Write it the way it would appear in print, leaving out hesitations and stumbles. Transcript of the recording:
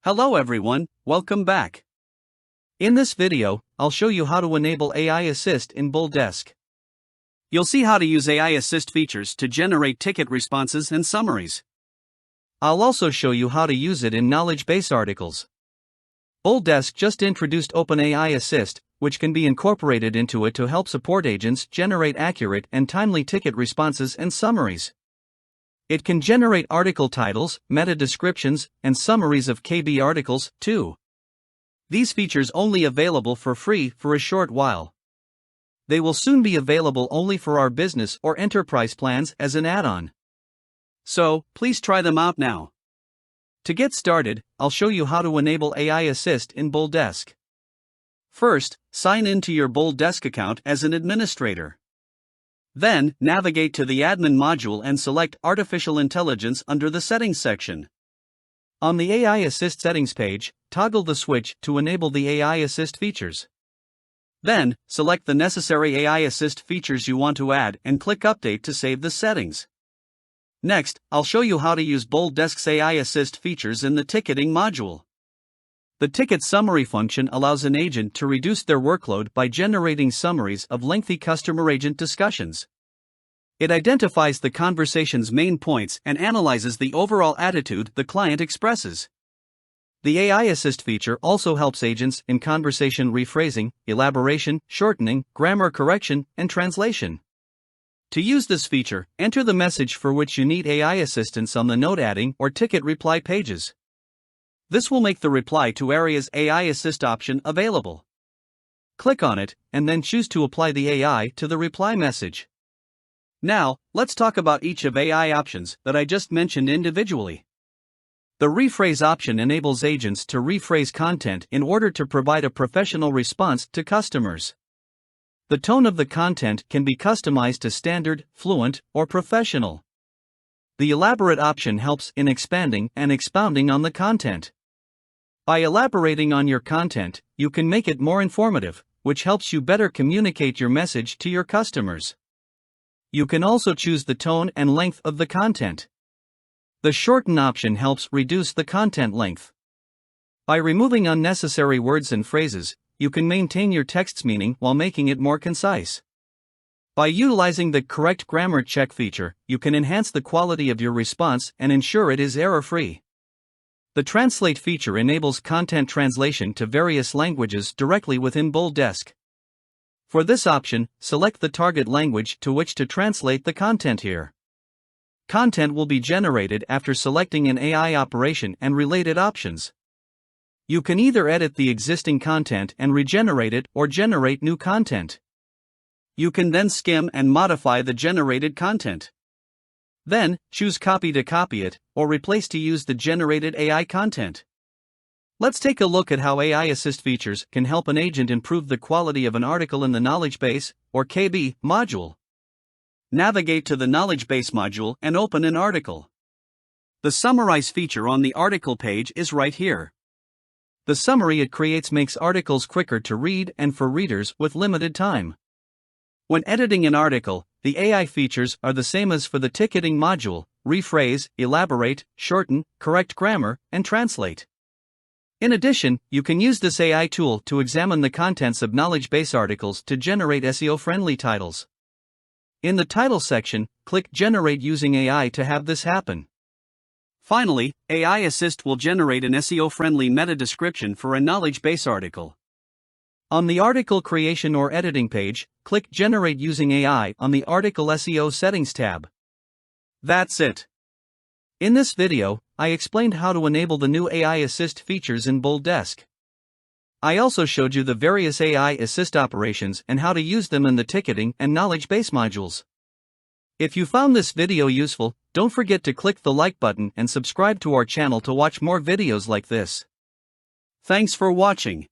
Hello everyone, welcome back. In this video, I'll show you how to enable AI Assist in BoldDesk. You'll see how to use AI Assist features to generate ticket responses and summaries. I'll also show you how to use it in knowledge base articles. BoldDesk just introduced OpenAI Assist, which can be incorporated into it to help support agents generate accurate and timely ticket responses and summaries. It can generate article titles, meta descriptions, and summaries of KB articles, too. These features only available for free for a short while. They will soon be available only for our business or enterprise plans as an add-on. So, please try them out now. To get started, I'll show you how to enable AI Assist in BoldDesk. First, sign in to your BoldDesk account as an administrator. Then, navigate to the Admin module and select Artificial Intelligence under the Settings section. On the AI Assist settings page, toggle the switch to enable the AI Assist features. Then, select the necessary AI Assist features you want to add and click Update to save the settings. Next, I'll show you how to use BoldDesk's AI Assist features in the Ticketing module. The Ticket Summary function allows an agent to reduce their workload by generating summaries of lengthy customer-agent discussions. It identifies the conversation's main points and analyzes the overall attitude the client expresses. The AI Assist feature also helps agents in conversation rephrasing, elaboration, shortening, grammar correction, and translation. To use this feature, enter the message for which you need AI assistance on the note adding or ticket reply pages. This will make the reply to areas AI Assist option available. Click on it, and then choose to apply the AI to the reply message. Now, let's talk about each of AI options that I just mentioned individually. The rephrase option enables agents to rephrase content in order to provide a professional response to customers. The tone of the content can be customized to standard, fluent, or professional. The elaborate option helps in expanding and expounding on the content. By elaborating on your content, you can make it more informative, which helps you better communicate your message to your customers. You can also choose the tone and length of the content. The shorten option helps reduce the content length. By removing unnecessary words and phrases, you can maintain your text's meaning while making it more concise. By utilizing the correct grammar check feature, you can enhance the quality of your response and ensure it is error-free. The Translate feature enables content translation to various languages directly within BoldDesk. For this option, select the target language to which to translate the content here. Content will be generated after selecting an AI operation and related options. You can either edit the existing content and regenerate it or generate new content. You can then skim and modify the generated content. Then, choose Copy to copy it, or Replace to use the generated AI content. Let's take a look at how AI Assist features can help an agent improve the quality of an article in the Knowledge Base, or KB, module. Navigate to the Knowledge Base module and open an article. The Summarize feature on the article page is right here. The summary it creates makes articles quicker to read and for readers with limited time. When editing an article, the AI features are the same as for the Ticketing module: rephrase, elaborate, shorten, correct grammar, and translate. In addition, you can use this AI tool to examine the contents of knowledge base articles to generate SEO-friendly titles. In the Title section, click Generate using AI to have this happen. Finally, AI Assist will generate an SEO-friendly meta description for a knowledge base article. On the article creation or editing page, click Generate using AI on the Article SEO Settings tab. That's it. In this video, I explained how to enable the new AI Assist features in BoldDesk. I also showed you the various AI Assist operations and how to use them in the ticketing and knowledge base modules. If you found this video useful, don't forget to click the like button and subscribe to our channel to watch more videos like this. Thanks for watching.